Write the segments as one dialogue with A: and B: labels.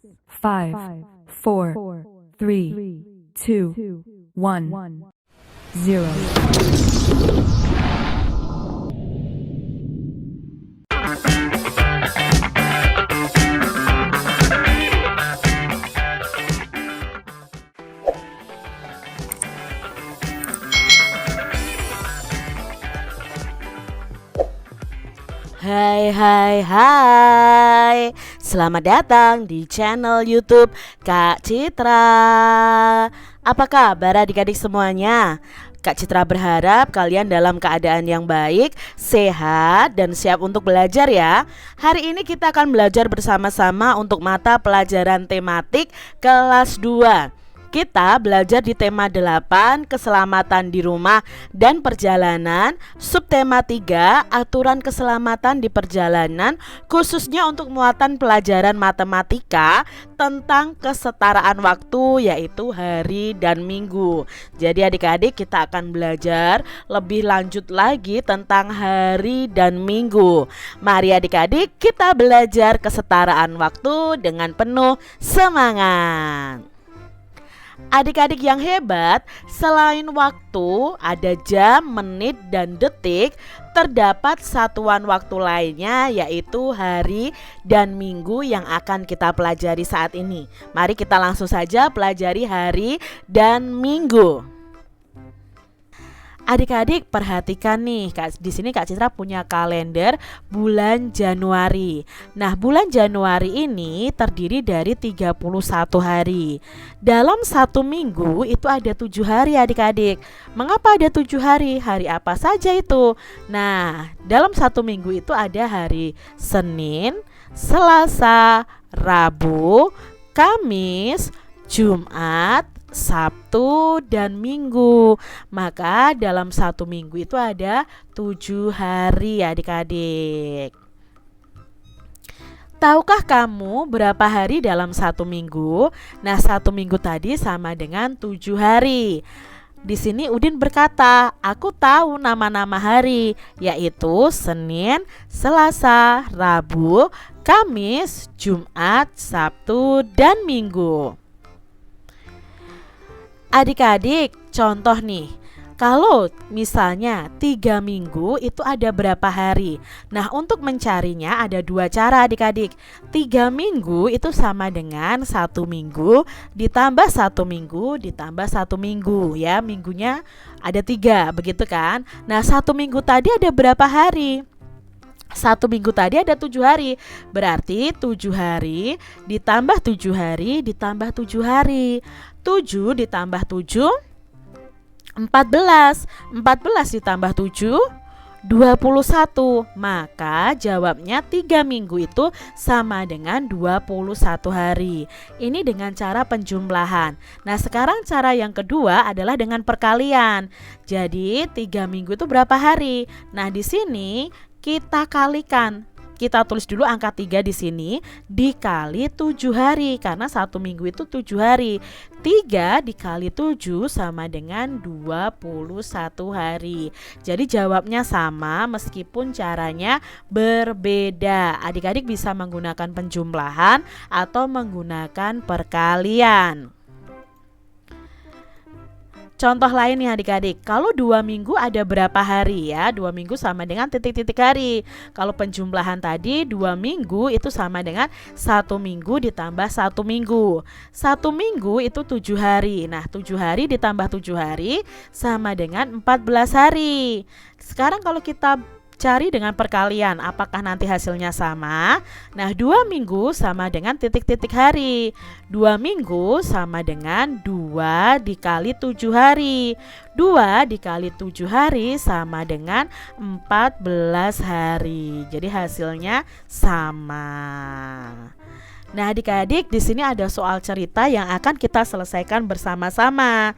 A: 5, 4, 3, 2, 1, 0.
B: Hai hai hai, selamat datang di channel YouTube Kak Citra. Apa kabar adik-adik semuanya? Kak Citra berharap kalian dalam keadaan yang baik, sehat, dan siap untuk belajar ya. Hari ini kita akan belajar bersama-sama untuk mata pelajaran tematik kelas 2. Kita belajar di tema 8, keselamatan di rumah dan perjalanan, subtema 3, aturan keselamatan di perjalanan, khususnya untuk muatan pelajaran matematika tentang kesetaraan waktu, yaitu hari dan minggu. Jadi adik-adik, kita akan belajar lebih lanjut lagi tentang hari dan minggu. Mari adik-adik, kita belajar kesetaraan waktu dengan penuh semangat. Adik-adik yang hebat, selain waktu, ada jam, menit, dan detik, terdapat satuan waktu lainnya yaitu hari dan minggu yang akan kita pelajari saat ini. Mari kita langsung saja pelajari hari dan minggu. Adik-adik perhatikan nih, di sini Kak Citra punya kalender bulan Januari. Nah, bulan Januari ini terdiri dari 31 hari. Dalam satu minggu itu ada 7 hari adik-adik. Mengapa ada 7 hari? Hari apa saja itu? Nah, dalam satu minggu itu ada hari Senin, Selasa, Rabu, Kamis, Jumat, Sabtu, dan Minggu. Maka dalam satu minggu itu ada 7 hari adik-adik. Tahukah kamu berapa hari dalam satu minggu? Nah, satu minggu tadi sama dengan 7 hari. Di sini Udin berkata, aku tahu nama-nama hari, yaitu Senin, Selasa, Rabu, Kamis, Jumat, Sabtu, dan Minggu. Adik-adik, contoh nih, kalau misalnya 3 minggu itu ada berapa hari? Nah, untuk mencarinya ada 2 cara adik-adik. 3 minggu itu sama dengan 1 minggu ditambah 1 minggu ditambah 1 minggu ya. Minggunya ada 3, begitu kan? Nah, 1 minggu tadi ada berapa hari? 1 minggu tadi ada 7 hari. Berarti 7 hari ditambah 7 hari ditambah 7 hari. 7 ditambah 7 14. 14 ditambah 7 21. Maka jawabnya 3 minggu itu sama dengan 21 hari. Ini dengan cara penjumlahan. Nah, sekarang cara yang kedua adalah dengan perkalian. Jadi 3 minggu itu berapa hari? Nah, di sini kita kalikan. Kita tulis dulu angka 3 di sini dikali 7 hari karena 1 minggu itu 7 hari. 3 dikali 7 sama dengan 21 hari. Jadi jawabnya sama meskipun caranya berbeda. Adik-adik bisa menggunakan penjumlahan atau menggunakan perkalian. Contoh lain nih adik-adik, kalau 2 minggu ada berapa hari ya? 2 minggu sama dengan titik-titik hari. Kalau penjumlahan tadi 2 minggu itu sama dengan 1 minggu ditambah 1 minggu. 1 minggu itu 7 hari. Nah, 7 hari ditambah 7 hari sama dengan 14 hari. Sekarang kalau kita cari dengan perkalian, apakah nanti hasilnya sama? Nah, 2 minggu sama dengan titik-titik hari. 2 minggu sama dengan 2 dikali 7 hari. 2 dikali 7 hari sama dengan 14 hari. Jadi hasilnya sama. Nah, adik-adik, di sini ada soal cerita yang akan kita selesaikan bersama-sama.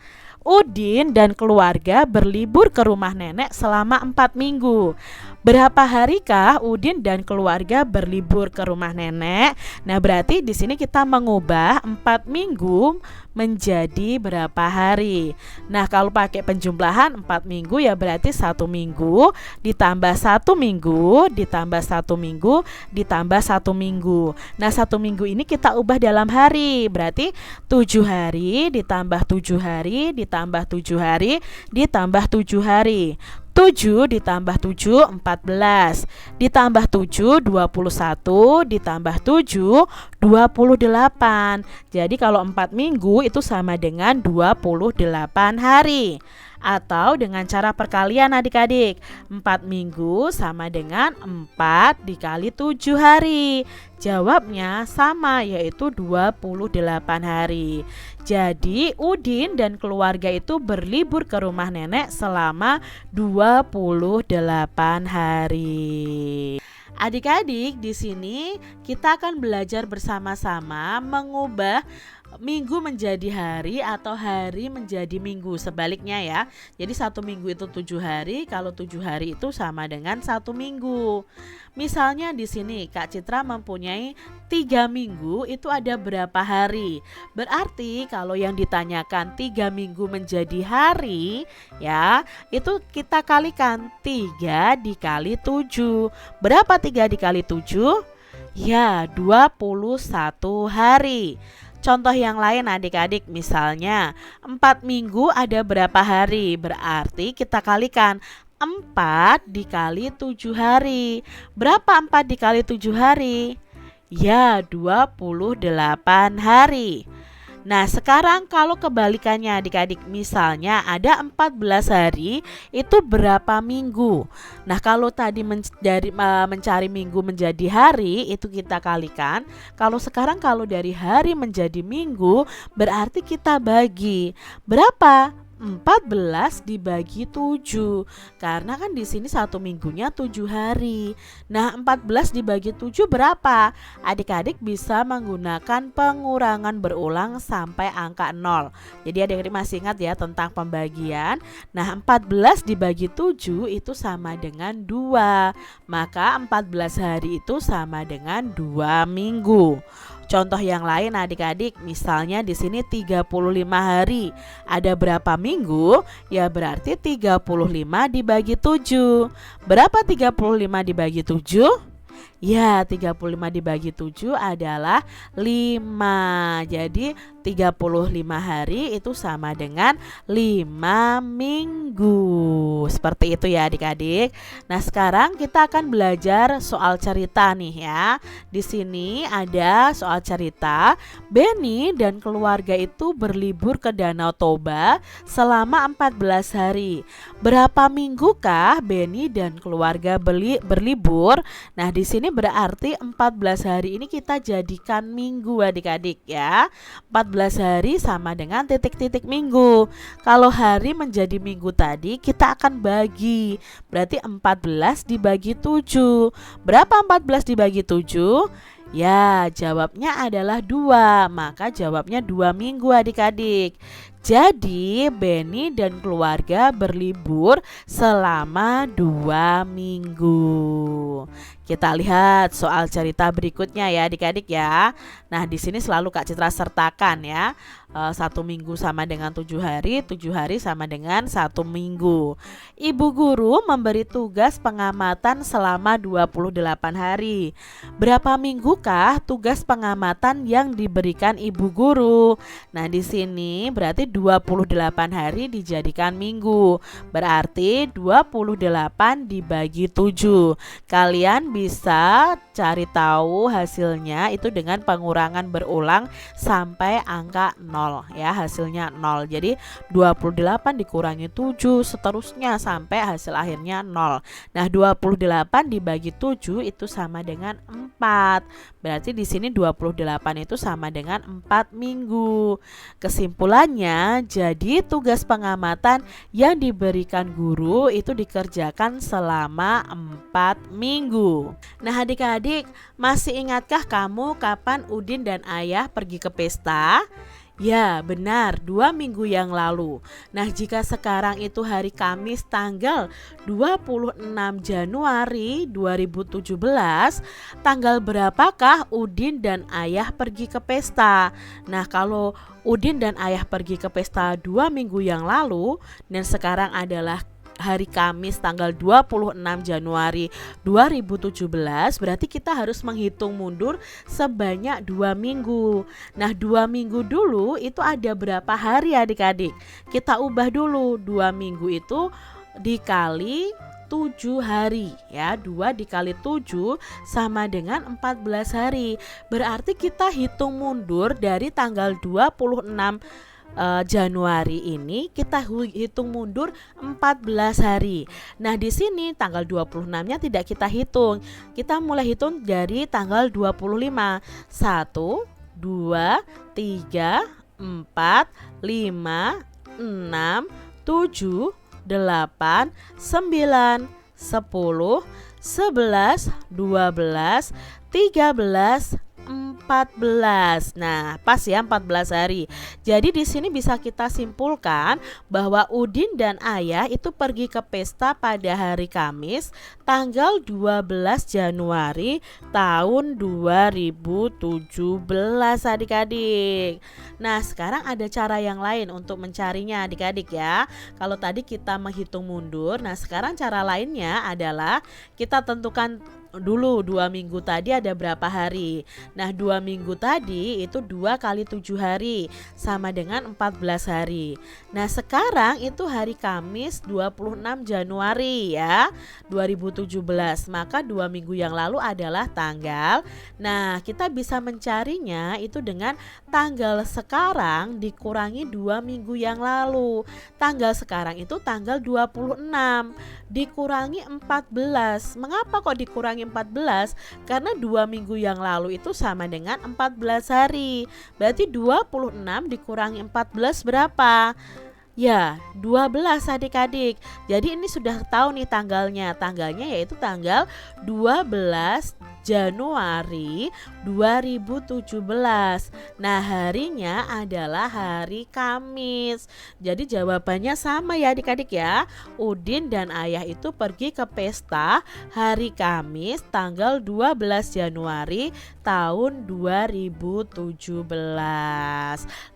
B: Udin dan keluarga berlibur ke rumah nenek selama 4 minggu. Berapa harikah Udin dan keluarga berlibur ke rumah nenek? Nah, berarti di sini kita mengubah 4 minggu menjadi berapa hari. Nah, kalau pakai penjumlahan 4 minggu ya berarti 1 minggu ditambah 1 minggu ditambah 1 minggu ditambah 1 minggu. Nah, 1 minggu ini kita ubah dalam hari. Berarti 7 hari ditambah 7 hari ditambah 7 hari ditambah 7 hari. 7 ditambah 7 14, ditambah 7 21, ditambah 7 28. Jadi kalau 4 minggu itu sama dengan 28 hari. Atau dengan cara perkalian adik-adik, 4 minggu sama dengan 4 dikali 7 hari. Jawabnya sama, yaitu 28 hari. Jadi Udin dan keluarga itu berlibur ke rumah nenek selama 28 hari. Adik-adik, di sini kita akan belajar bersama-sama mengubah minggu menjadi hari atau hari menjadi minggu, sebaliknya ya. Jadi 1 minggu itu 7 hari, kalau 7 hari itu sama dengan 1 minggu. Misalnya di sini Kak Citra mempunyai 3 minggu, itu ada berapa hari? Berarti kalau yang ditanyakan 3 minggu menjadi hari ya, itu kita kalikan 3 dikali 7. Berapa 3 dikali 7? Ya, 21 hari. Contoh yang lain adik-adik, misalnya 4 minggu ada berapa hari? Berarti kita kalikan 4 dikali 7 hari. Berapa 4 dikali 7 hari? Ya, 28 hari. Nah, sekarang kalau kebalikannya adik-adik, misalnya ada 14 hari, itu berapa minggu? Nah, kalau tadi mencari minggu menjadi hari, itu kita kalikan. Kalau sekarang kalau dari hari menjadi minggu, berarti kita bagi. Berapa? 14 dibagi 7. Karena kan di sini 1 minggunya 7 hari. Nah, 14 dibagi 7 berapa? Adik-adik bisa menggunakan pengurangan berulang sampai angka 0. Jadi adik-adik masih ingat ya tentang pembagian. Nah, 14 dibagi 7 itu sama dengan 2. Maka 14 hari itu sama dengan 2 minggu. Contoh yang lain adik-adik, misalnya di sini 35 hari. Ada berapa minggu? Ya berarti 35 dibagi 7. Berapa 35 dibagi 7? Ya, 35 dibagi 7 adalah 5. Jadi 35 hari itu sama dengan 5 minggu. Seperti itu ya adik-adik. Nah, sekarang kita akan belajar soal cerita nih ya. Di sini ada soal cerita. Benny dan keluarga itu berlibur ke Danau Toba selama 14 hari. Berapa minggukah Benny dan keluarga berlibur? Nah, di sini berarti 14 hari ini kita jadikan minggu adik-adik ya. 14 hari sama dengan titik-titik minggu. Kalau hari menjadi minggu tadi kita akan bagi. Berarti 14 dibagi 7. Berapa 14 dibagi 7? Ya, jawabnya adalah 2. Maka jawabnya 2 minggu adik-adik. Jadi Benny dan keluarga berlibur selama 2 minggu. Kita lihat soal cerita berikutnya ya adik-adik ya. Nah, di sini selalu Kak Citra sertakan ya. 1 minggu sama dengan 7 hari, 7 hari sama dengan 1 minggu. Ibu guru memberi tugas pengamatan selama 28 hari. Berapa minggukah tugas pengamatan yang diberikan ibu guru? Nah, di sini berarti 28 hari dijadikan minggu. Berarti 28 dibagi 7. Kalian bisa cari tahu hasilnya itu dengan pengurangan berulang sampai angka 0 ya, hasilnya 0. Jadi 28 dikurangi 7 seterusnya sampai hasil akhirnya 0. Nah, 28 dibagi 7 itu sama dengan 4. Berarti di sini 28 itu sama dengan 4 minggu. Kesimpulannya, jadi tugas pengamatan yang diberikan guru itu dikerjakan selama 4 minggu. Nah, adik-adik, masih ingatkah kamu kapan Udin dan Ayah pergi ke pesta? Ya, benar, 2 minggu yang lalu. Nah, jika sekarang itu hari Kamis tanggal 26 Januari 2017, tanggal berapakah Udin dan Ayah pergi ke pesta? Nah, kalau Udin dan Ayah pergi ke pesta 2 minggu yang lalu dan sekarang adalah hari Kamis tanggal 26 Januari 2017, berarti kita harus menghitung mundur sebanyak 2 minggu. Nah, 2 minggu dulu itu ada berapa hari adik-adik? Kita ubah dulu, 2 minggu itu dikali 7 hari ya. 2 dikali 7 sama dengan 14 hari. Berarti kita hitung mundur dari tanggal 26 Januari ini, kita hitung mundur 14 hari. Nah, di sini tanggal 26-nya tidak kita hitung. Kita mulai hitung dari tanggal 25. 1 2 3 4 5 6 7 8 9 10 11 12 13 14. Nah, pas ya 14 hari. Jadi di sini bisa kita simpulkan bahwa Udin dan Ayah itu pergi ke pesta pada hari Kamis tanggal 12 Januari tahun 2017 adik-adik. Nah, sekarang ada cara yang lain untuk mencarinya adik-adik ya. Kalau tadi kita menghitung mundur, nah sekarang cara lainnya adalah kita tentukan dulu 2 minggu tadi ada berapa hari. Nah, 2 minggu tadi itu 2 kali 7 hari sama dengan 14 hari. Nah, sekarang itu hari Kamis 26 Januari ya 2017. Maka 2 minggu yang lalu adalah tanggal. Nah, kita bisa mencarinya itu dengan tanggal sekarang dikurangi 2 minggu yang lalu. Tanggal sekarang itu tanggal 26 dikurangi 14. Mengapa kok dikurangi 14? Karena 2 minggu yang lalu itu sama dengan 14 hari. Berarti 26 dikurangi 14 berapa? Ya, 12 adik-adik. Jadi ini sudah tahu nih tanggalnya. Tanggalnya yaitu tanggal 12 Januari 2017. Nah, harinya adalah hari Kamis. Jadi jawabannya sama ya adik-adik ya. Udin dan Ayah itu pergi ke pesta hari Kamis tanggal 12 Januari tahun 2017.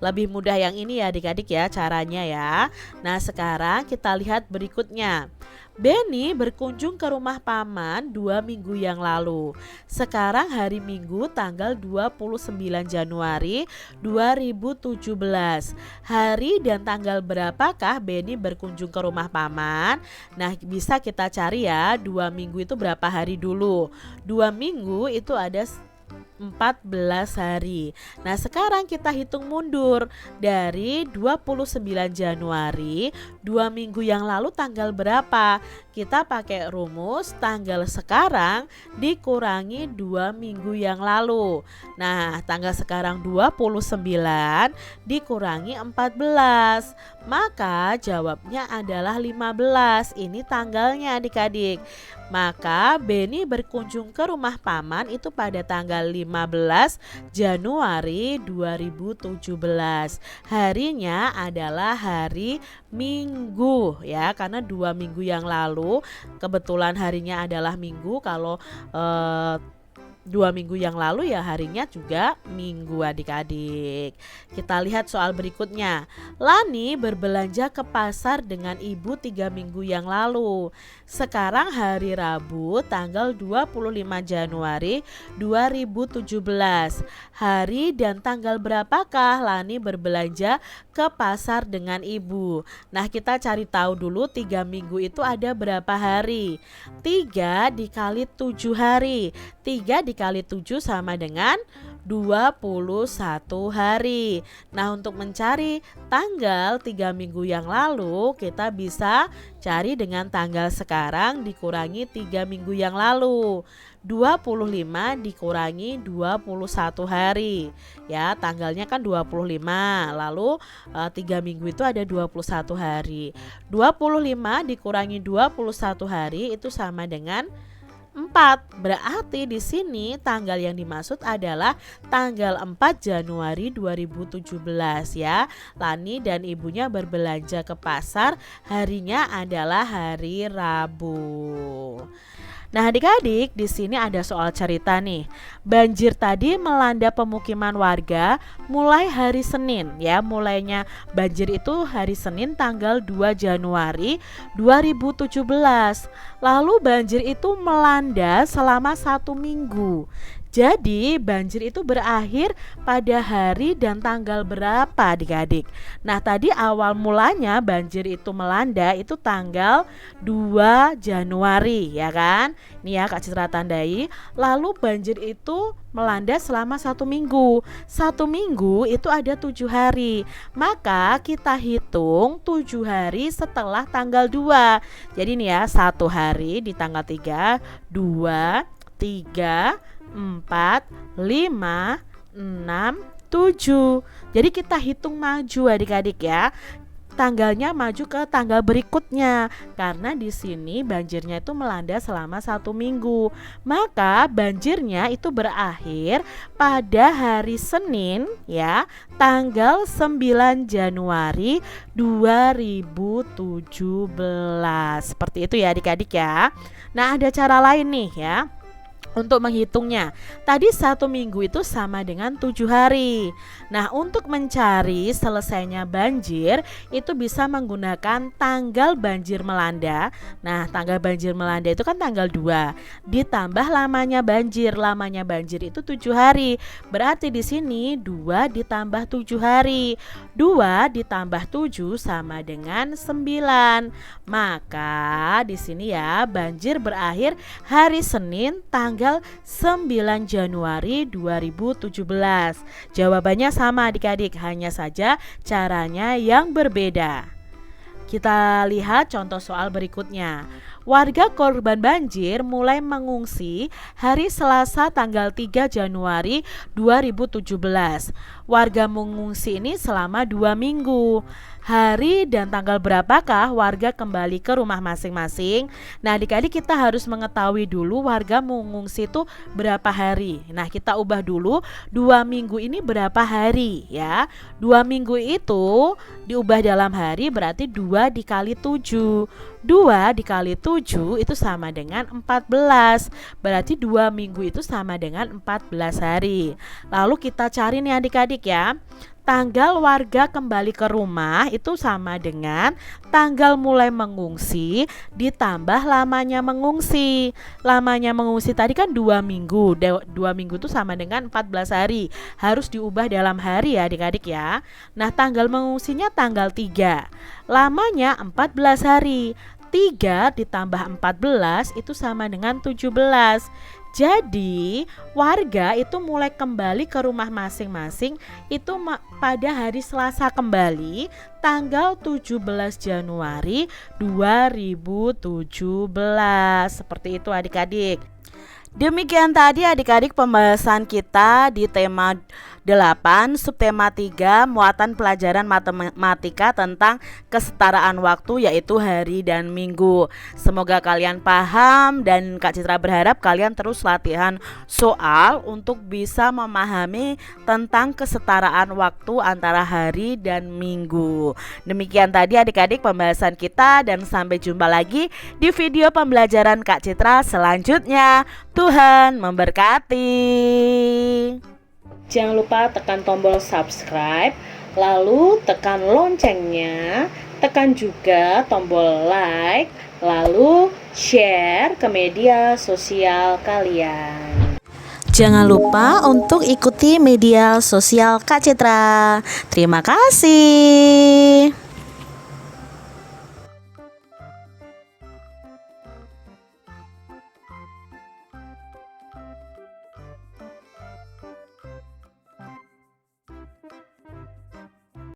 B: Lebih mudah yang ini ya adik-adik ya caranya ya. Nah, sekarang kita lihat berikutnya. Benny berkunjung ke rumah paman 2 minggu yang lalu. Sekarang hari Minggu tanggal 29 Januari 2017. Hari dan tanggal berapakah Benny berkunjung ke rumah paman? Nah, bisa kita cari ya 2 minggu itu berapa hari dulu. 2 minggu itu ada 14 hari. Nah, sekarang kita hitung mundur dari 29 Januari, 2 minggu yang lalu tanggal berapa? Kita pakai rumus tanggal sekarang dikurangi 2 minggu yang lalu. Nah, tanggal sekarang 29 dikurangi 14. Maka jawabnya adalah 15. Ini tanggalnya adik-adik. Maka Benny berkunjung ke rumah paman itu pada tanggal 15 Januari 2017. Harinya adalah hari Minggu ya, karena 2 minggu yang lalu kebetulan harinya adalah Minggu. Kalau 2 minggu yang lalu ya harinya juga Minggu adik-adik. Kita lihat soal berikutnya. Lani berbelanja ke pasar dengan ibu 3 minggu yang lalu. Sekarang hari Rabu tanggal 25 Januari 2017. Hari dan tanggal berapakah Lani berbelanja ke pasar dengan ibu? Nah, kita cari tahu dulu 3 minggu itu ada berapa hari. 3 dikali 7 hari. 3 dikali 7 sama dengan 21 hari. Nah, untuk mencari tanggal 3 minggu yang lalu, kita bisa cari dengan tanggal sekarang dikurangi 3 minggu yang lalu. 25 dikurangi 21 hari. Ya, tanggalnya kan 25. Lalu 3 minggu itu ada 21 hari. 25 dikurangi 21 hari itu sama dengan 4. Berarti di sini tanggal yang dimaksud adalah tanggal 4 Januari 2017 ya. Lani dan ibunya berbelanja ke pasar, harinya adalah hari Rabu. Nah, adik-adik, di sini ada soal cerita nih. Banjir tadi melanda pemukiman warga mulai hari Senin ya. Mulainya banjir itu hari Senin tanggal 2 Januari 2017. Lalu banjir itu melanda selama 1 minggu. Jadi banjir itu berakhir pada hari dan tanggal berapa adik-adik? Nah, tadi awal mulanya banjir itu melanda itu tanggal 2 Januari ya kan? Nih ya Kak Citra tandai. Lalu banjir itu melanda selama 1 minggu. 1 minggu itu ada 7 hari. Maka kita hitung 7 hari setelah tanggal 2. Jadi nih ya, 1 hari di tanggal 3, 2, 3, 4, 5, 6, 7. Jadi kita hitung maju adik-adik ya. Tanggalnya maju ke tanggal berikutnya karena di sini banjirnya itu melanda selama 1 minggu. Maka banjirnya itu berakhir pada hari Senin ya, tanggal 9 Januari 2017. Seperti itu ya adik-adik ya. Nah, ada cara lain nih ya untuk menghitungnya. Tadi 1 minggu itu sama dengan 7 hari. Nah, untuk mencari selesainya banjir itu bisa menggunakan tanggal banjir melanda. Nah, tanggal banjir melanda itu kan tanggal 2 ditambah lamanya banjir. Lamanya banjir itu 7 hari. Berarti di sini 2 ditambah 7 hari. 2 ditambah 7 sama dengan 9. Maka di sini ya banjir berakhir hari Senin tanggal 9 Januari 2017. Jawabannya sama adik-adik, hanya saja caranya yang berbeda. Kita lihat contoh soal berikutnya. Warga korban banjir mulai mengungsi hari Selasa tanggal 3 Januari 2017. Warga mengungsi ini selama 2 minggu. Hari dan tanggal berapakah warga kembali ke rumah masing-masing? Nah, adik-adik kita harus mengetahui dulu warga mengungsi itu berapa hari. Nah, kita ubah dulu 2 minggu ini berapa hari ya. 2 minggu itu diubah dalam hari berarti 2 dikali 7. 2 dikali 7 itu sama dengan 14. Berarti 2 minggu itu sama dengan 14 hari. Lalu kita cari nih adik-adik ya. Tanggal warga kembali ke rumah itu sama dengan tanggal mulai mengungsi ditambah lamanya mengungsi. Lamanya mengungsi tadi kan 2 minggu. 2 minggu itu sama dengan 14 hari. Harus diubah dalam hari ya adik-adik ya. Nah, tanggal mengungsinya tanggal 3. Lamanya 14 hari. 3 ditambah 14 itu sama dengan 17. Jadi warga itu mulai kembali ke rumah masing-masing itu pada hari Selasa kembali tanggal 17 Januari 2017. Seperti itu adik-adik. Demikian tadi adik-adik pembahasan kita di tema 8 subtema 3 muatan pelajaran matematika tentang kesetaraan waktu yaitu hari dan minggu. Semoga kalian paham dan Kak Citra berharap kalian terus latihan soal untuk bisa memahami tentang kesetaraan waktu antara hari dan minggu. Demikian tadi adik-adik pembahasan kita dan sampai jumpa lagi di video pembelajaran Kak Citra selanjutnya. Tuhan memberkati. Jangan lupa tekan tombol subscribe, lalu tekan loncengnya, tekan juga tombol like, lalu share ke media sosial kalian. Jangan lupa untuk ikuti media sosial Kak Citra. Terima kasih.